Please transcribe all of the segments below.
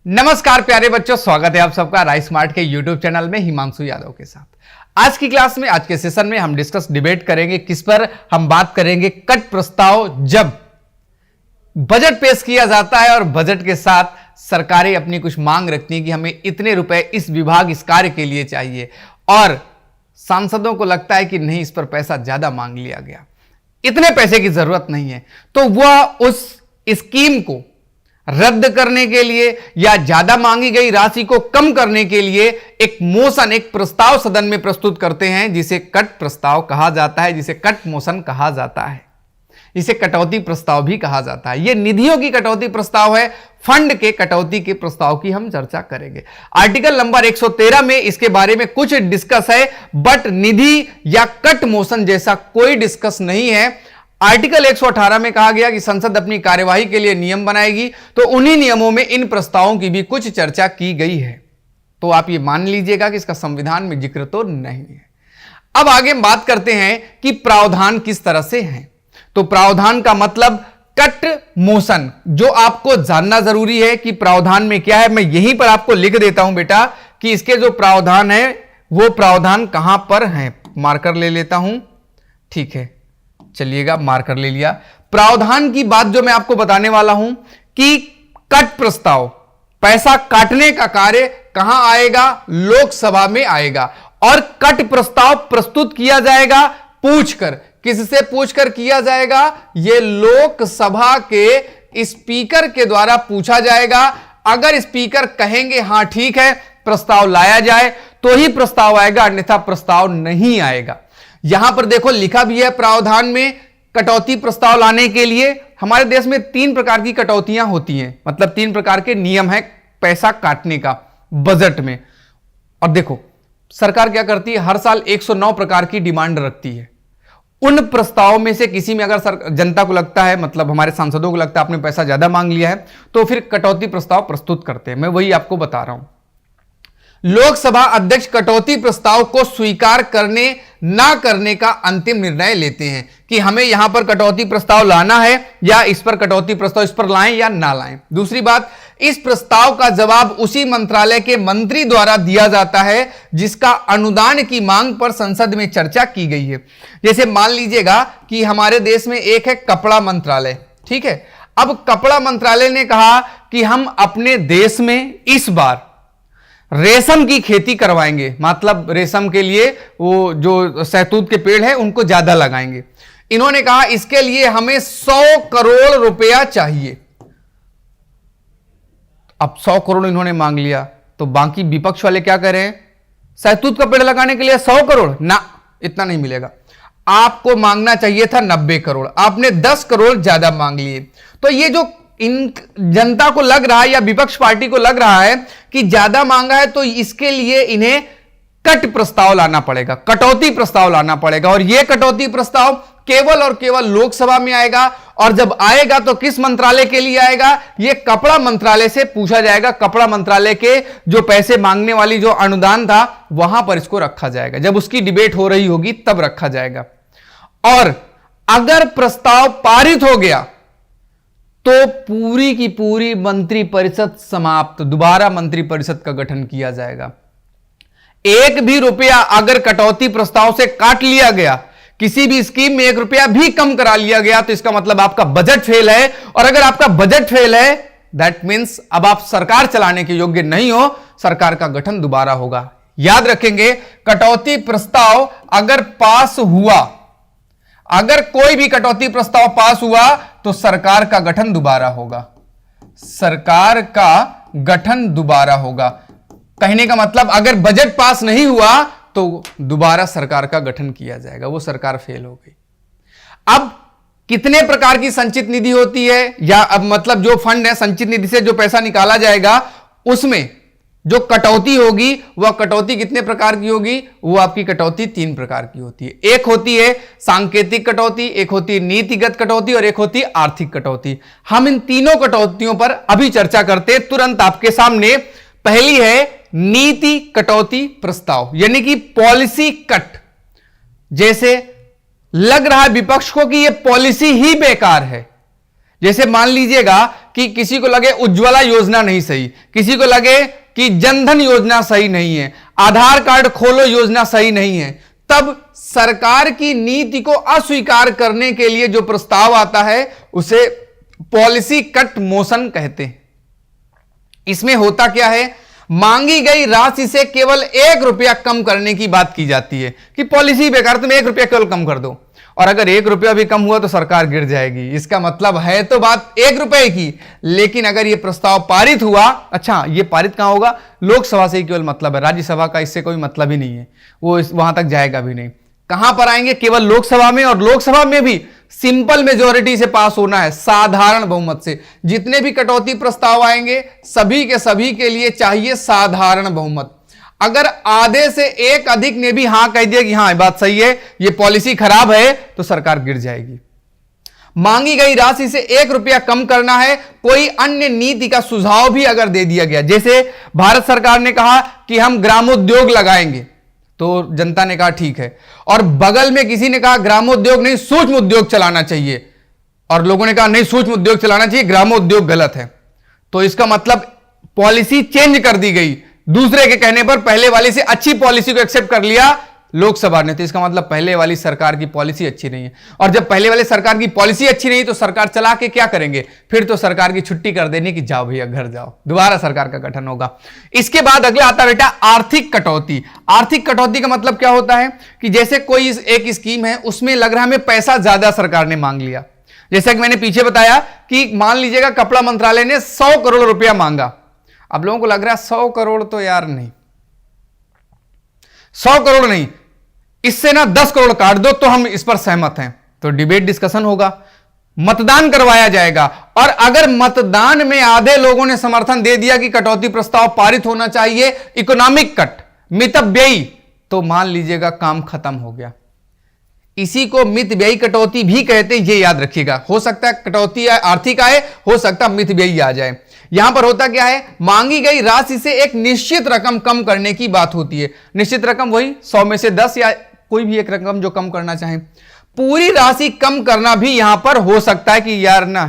नमस्कार प्यारे बच्चों, स्वागत है आप सबका राय स्मार्ट के यूट्यूब चैनल में हिमांशु यादव के साथ। आज की क्लास में, आज के सेशन में हम डिबेट करेंगे। किस पर हम बात करेंगे? कट प्रस्ताव। जब बजट पेश किया जाता है और बजट के साथ सरकारें अपनी कुछ मांग रखती हैं कि हमें इतने रुपए इस विभाग, इस कार्य के लिए चाहिए, और सांसदों को लगता है कि नहीं, इस पर पैसा ज्यादा मांग लिया गया, इतने पैसे की जरूरत नहीं है, तो वह उस स्कीम को रद्द करने के लिए या ज्यादा मांगी गई राशि को कम करने के लिए एक मोशन, एक प्रस्ताव सदन में प्रस्तुत करते हैं, जिसे कट प्रस्ताव कहा जाता है, जिसे कट मोशन कहा जाता है, इसे कटौती प्रस्ताव भी कहा जाता है। यह निधियों की कटौती प्रस्ताव है। फंड के कटौती के प्रस्ताव की हम चर्चा करेंगे। आर्टिकल नंबर 113 में इसके बारे में कुछ डिस्कस है, बट निधि या कट मोशन जैसा कोई डिस्कस नहीं है। आर्टिकल 118 में कहा गया कि संसद अपनी कार्यवाही के लिए नियम बनाएगी, तो उन्हीं नियमों में इन प्रस्तावों की भी कुछ चर्चा की गई है। तो आप ये मान लीजिएगा कि इसका संविधान में जिक्र तो नहीं है। अब आगे हम बात करते हैं कि प्रावधान किस तरह से हैं। तो प्रावधान का मतलब कट मोशन, जो आपको जानना जरूरी है कि प्रावधान में क्या है। मैं यहीं पर आपको लिख देता हूं बेटा कि इसके जो प्रावधान है वो प्रावधान कहां पर हैं। मार्कर ले लेता हूं, ठीक है, चलिएगा, मार्कर ले लिया। प्रावधान की बात जो मैं आपको बताने वाला हूं कि कट प्रस्ताव, पैसा काटने का कार्य कहां आएगा? लोकसभा में आएगा। और कट प्रस्ताव प्रस्तुत किया जाएगा पूछकर। किससे पूछकर किया जाएगा? यह लोकसभा के स्पीकर के द्वारा पूछा जाएगा। अगर स्पीकर कहेंगे हां ठीक है, प्रस्ताव लाया जाए, तो ही प्रस्ताव आएगा, अन्यथा प्रस्ताव नहीं आएगा। यहां पर देखो लिखा भी है प्रावधान में, कटौती प्रस्ताव लाने के लिए हमारे देश में 3 प्रकार की कटौतियां होती हैं, मतलब 3 प्रकार के नियम है पैसा काटने का बजट में। और देखो सरकार क्या करती है, हर साल 109 प्रकार की डिमांड रखती है। उन प्रस्तावों में से किसी में अगर जनता को लगता है, मतलब हमारे सांसदों को लगता है आपने पैसा ज्यादा मांग लिया है, तो फिर कटौती प्रस्ताव प्रस्तुत करते हैं। मैं वही आपको बता रहा हूं। लोकसभा अध्यक्ष कटौती प्रस्ताव को स्वीकार करने ना करने का अंतिम निर्णय लेते हैं कि हमें यहां पर कटौती प्रस्ताव लाना है या इस पर कटौती प्रस्ताव, इस पर लाएं या ना लाएं। दूसरी बात, इस प्रस्ताव का जवाब उसी मंत्रालय के मंत्री द्वारा दिया जाता है जिसका अनुदान की मांग पर संसद में चर्चा की गई है। जैसे मान लीजिएगा कि हमारे देश में एक है कपड़ा मंत्रालय, ठीक है। अब कपड़ा मंत्रालय ने कहा कि हम अपने देश में इस बार रेशम की खेती करवाएंगे, मतलब रेशम के लिए वो जो शहतूत के पेड़ हैं उनको ज्यादा लगाएंगे। इन्होंने कहा इसके लिए हमें 100 करोड़ रुपया चाहिए। अब 100 करोड़ इन्होंने मांग लिया, तो बाकी विपक्ष वाले क्या कह रहे हैं? शहतूत का पेड़ लगाने के लिए 100 करोड़ ना, इतना नहीं मिलेगा, आपको मांगना चाहिए था 90 करोड़, आपने 10 करोड़ ज्यादा मांग लिए। तो ये जो इन जनता को लग रहा है या विपक्ष पार्टी को लग रहा है कि ज्यादा मांगा है, तो इसके लिए इन्हें कट प्रस्ताव लाना पड़ेगा, कटौती प्रस्ताव लाना पड़ेगा। और यह कटौती प्रस्ताव केवल और केवल लोकसभा में आएगा। और जब आएगा तो किस मंत्रालय के लिए आएगा? यह कपड़ा मंत्रालय से पूछा जाएगा। कपड़ा मंत्रालय के जो पैसे मांगने वाली जो अनुदान था, वहां पर इसको रखा जाएगा। जब उसकी डिबेट हो रही होगी तब रखा जाएगा। और अगर प्रस्ताव पारित हो गया तो पूरी की पूरी मंत्रिपरिषद समाप्त, दोबारा मंत्रिपरिषद का गठन किया जाएगा। एक भी रुपया अगर कटौती प्रस्ताव से काट लिया गया, किसी भी स्कीम में 1 रुपया भी कम करा लिया गया, तो इसका मतलब आपका बजट फेल है। और अगर आपका बजट फेल है, दैट मीन्स अब आप सरकार चलाने के योग्य नहीं हो, सरकार का गठन दोबारा होगा। याद रखेंगे, कटौती प्रस्ताव अगर पास हुआ, अगर कोई भी कटौती प्रस्ताव पास हुआ, तो सरकार का गठन दोबारा होगा। सरकार का गठन दोबारा होगा। कहने का मतलब अगर बजट पास नहीं हुआ तो दोबारा सरकार का गठन किया जाएगा, वो सरकार फेल हो गई। अब कितने प्रकार की संचित निधि होती है, या अब मतलब जो फंड है, संचित निधि से जो पैसा निकाला जाएगा, उसमें जो कटौती होगी वह कटौती कितने प्रकार की होगी? वो आपकी कटौती 3 प्रकार की होती है। एक होती है सांकेतिक कटौती, एक होती है नीतिगत कटौती, और एक होती है आर्थिक कटौती। हम इन तीनों कटौतियों पर अभी चर्चा करते हैं तुरंत आपके सामने। पहली है नीति कटौती प्रस्ताव, यानी कि पॉलिसी कट। जैसे लग रहा है विपक्ष को कि यह पॉलिसी ही बेकार है, जैसे मान लीजिएगा कि किसी को लगे उज्ज्वला योजना नहीं सही, किसी को लगे कि जनधन योजना सही नहीं है, आधार कार्ड खोलो योजना सही नहीं है, तब सरकार की नीति को अस्वीकार करने के लिए जो प्रस्ताव आता है उसे पॉलिसी कट मोशन कहते हैं। इसमें होता क्या है, मांगी गई राशि से केवल 1 रुपया कम करने की बात की जाती है कि पॉलिसी बेकार, तुम 1 रुपया केवल कम कर दो, और अगर 1 रुपया भी कम हुआ तो सरकार गिर जाएगी। इसका मतलब है तो बात 1 रुपए की, लेकिन अगर यह प्रस्ताव पारित हुआ, अच्छा ये पारित कहां होगा, लोकसभा से ही केवल मतलब है, राज्यसभा का इससे कोई मतलब ही नहीं है, वो वहां तक जाएगा भी नहीं। कहां पर आएंगे, केवल लोकसभा में, और लोकसभा में भी सिंपल मेजॉरिटी से पास होना है, साधारण बहुमत से। जितने भी कटौती प्रस्ताव आएंगे सभी के लिए चाहिए साधारण बहुमत। अगर आधे से एक अधिक ने भी हां कह दिया कि हां बात सही है, ये पॉलिसी खराब है, तो सरकार गिर जाएगी। मांगी गई राशि से 1 रुपया कम करना है, कोई अन्य नीति का सुझाव भी अगर दे दिया गया, जैसे भारत सरकार ने कहा कि हम ग्रामोद्योग लगाएंगे, तो जनता ने कहा ठीक है, और बगल में किसी ने कहा ग्रामोद्योग नहीं सूक्ष्म उद्योग चलाना चाहिए, और लोगों ने कहा नहीं सूक्ष्म उद्योग चलाना चाहिए, ग्रामोद्योग गलत है, तो इसका मतलब पॉलिसी चेंज कर दी गई। दूसरे के कहने पर पहले वाली से अच्छी पॉलिसी को एक्सेप्ट कर लिया लोकसभा ने, तो इसका मतलब पहले वाली सरकार की पॉलिसी अच्छी नहीं है। और जब पहले वाले सरकार की पॉलिसी अच्छी नहीं तो सरकार चला के क्या करेंगे, फिर तो सरकार की छुट्टी कर देने की, जाओ भैया घर जाओ, दोबारा सरकार का गठन होगा। इसके बाद अगला आता बेटा आर्थिक कटौती। आर्थिक कटौती का मतलब क्या होता है कि जैसे कोई एक स्कीम है, उसमें लग रहा है हमें पैसा ज्यादा सरकार ने मांग लिया, जैसा कि मैंने पीछे बताया कि मान लीजिएगा कपड़ा मंत्रालय ने 100 करोड़ रुपया मांगा। अब लोगों को लग रहा है 100 करोड़ तो यार नहीं, 100 करोड़ नहीं, इससे ना 10 करोड़ काट दो तो हम इस पर सहमत हैं। तो डिबेट डिस्कशन होगा, मतदान करवाया जाएगा, और अगर मतदान में आधे लोगों ने समर्थन दे दिया कि कटौती प्रस्ताव पारित होना चाहिए, इकोनॉमिक कट, मितव्ययी, तो मान लीजिएगा काम खत्म हो गया। इसी को मितव्ययी कटौती भी कहते हैं, ये याद रखिएगा। हो सकता है कटौती आर्थिक आए, हो सकता है मितव्ययी आ जाए। यहां पर होता क्या है, मांगी गई राशि से एक निश्चित रकम कम करने की बात होती है। निश्चित रकम वही 100 में से 10 या कोई भी एक रकम जो कम करना चाहे। पूरी राशि कम करना भी यहां पर हो सकता है कि यार ना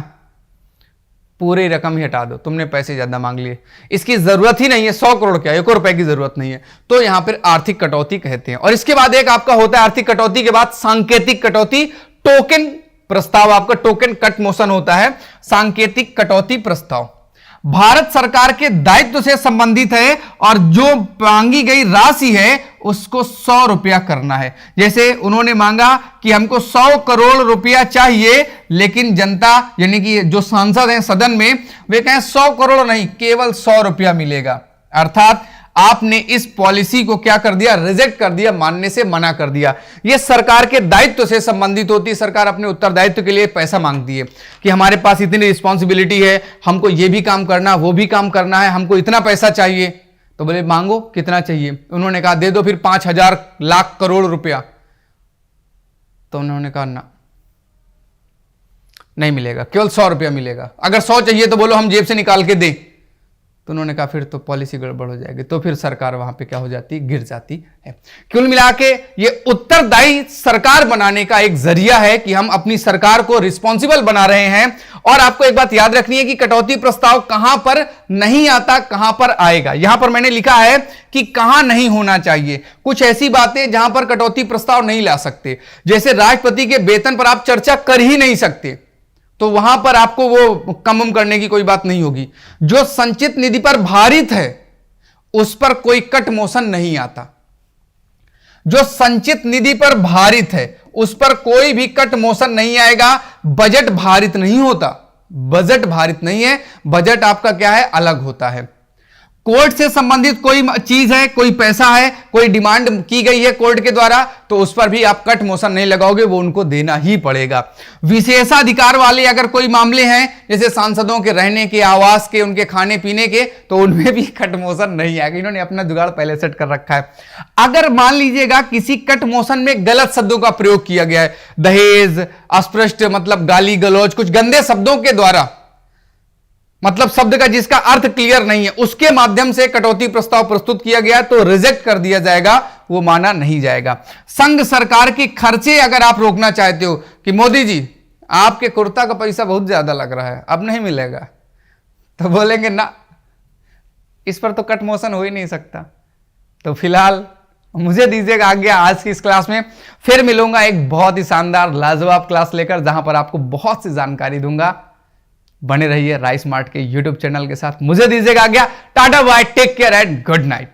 पूरी रकम ही हटा दो, तुमने पैसे ज्यादा मांग लिए, इसकी जरूरत ही नहीं है, 100 करोड़ क्या 1 रुपए की जरूरत नहीं है, तो यहां पर आर्थिक कटौती कहते हैं। और इसके बाद एक आपका होता है आर्थिक कटौती के बाद सांकेतिक कटौती, टोकन प्रस्ताव, आपका टोकन कट मोशन होता है, सांकेतिक कटौती प्रस्ताव भारत सरकार के दायित्व से संबंधित है, और जो मांगी गई राशि है उसको 100 रुपया करना है। जैसे उन्होंने मांगा कि हमको 100 करोड़ रुपया चाहिए, लेकिन जनता यानी कि जो सांसद हैं सदन में, वे कहें 100 करोड़ नहीं, केवल 100 रुपया मिलेगा। अर्थात आपने इस पॉलिसी को क्या कर दिया, रिजेक्ट कर दिया, मानने से मना कर दिया। यह सरकार के दायित्व से संबंधित होती है। सरकार अपने उत्तरदायित्व के लिए पैसा मांगती है कि हमारे पास इतनी रिस्पॉन्सिबिलिटी है, हमको यह भी काम करना, वो भी काम करना है, हमको इतना पैसा चाहिए। तो बोले मांगो कितना चाहिए, उन्होंने कहा दे दो फिर 5,000 लाख करोड़ रुपया। तो उन्होंने कहा ना, नहीं मिलेगा, केवल 100 रुपया मिलेगा। अगर 100 चाहिए तो बोलो हम जेब से निकाल के दें। तो उन्होंने कहा फिर तो पॉलिसी गड़बड़ हो जाएगी, तो फिर सरकार वहां पे क्या हो जाती, गिर जाती है। कुल मिला के ये उत्तरदायी सरकार बनाने का एक जरिया है कि हम अपनी सरकार को रिस्पॉन्सिबल बना रहे हैं। और आपको एक बात याद रखनी है कि कटौती प्रस्ताव कहां पर नहीं आता, कहां पर आएगा। यहां पर मैंने लिखा है कि कहां नहीं होना चाहिए। कुछ ऐसी बातें जहां पर कटौती प्रस्ताव नहीं ला सकते, जैसे राष्ट्रपति के वेतन पर आप चर्चा कर ही नहीं सकते, तो वहां पर आपको वो कम करने की कोई बात नहीं होगी। जो संचित निधि पर भारित है उस पर कोई कट मोशन नहीं आता। जो संचित निधि पर भारित है उस पर कोई भी कट मोशन नहीं आएगा। बजट भारित नहीं होता, बजट भारित नहीं है, बजट आपका क्या है, अलग होता है। कोर्ट से संबंधित कोई चीज है, कोई पैसा है, कोई डिमांड की गई है कोर्ट के द्वारा, तो उस पर भी आप कट मोशन नहीं लगाओगे, वो उनको देना ही पड़ेगा। विशेषाधिकार वाले अगर कोई मामले हैं, जैसे सांसदों के रहने के, आवास के, उनके खाने पीने के, तो उनमें भी कट मोशन नहीं आएगा। इन्होंने अपना जुगाड़ पहले सेट कर रखा है। अगर मान लीजिएगा किसी कट मोशन में गलत शब्दों का प्रयोग किया गया है, दहेज, अस्पृष्ट मतलब गाली गलौज, कुछ गंदे शब्दों के द्वारा, मतलब शब्द का जिसका अर्थ क्लियर नहीं है, उसके माध्यम से कटौती प्रस्ताव प्रस्तुत किया गया तो रिजेक्ट कर दिया जाएगा, वो माना नहीं जाएगा। संघ सरकार के खर्चे अगर आप रोकना चाहते हो कि मोदी जी आपके कुर्ता का पैसा बहुत ज्यादा लग रहा है, अब नहीं मिलेगा, तो बोलेंगे ना, इस पर तो कट मोशन हो ही नहीं सकता। तो फिलहाल मुझे दीजिएगा आज्ञा, आज की इस क्लास में फिर मिलूंगा एक बहुत ही शानदार लाजवाब क्लास लेकर, जहां पर आपको बहुत सी जानकारी दूंगा। बने रहिए राइस स्मार्ट के यूट्यूब चैनल के साथ। मुझे दीजिएगा आज्ञा, tata bye, take care and good night.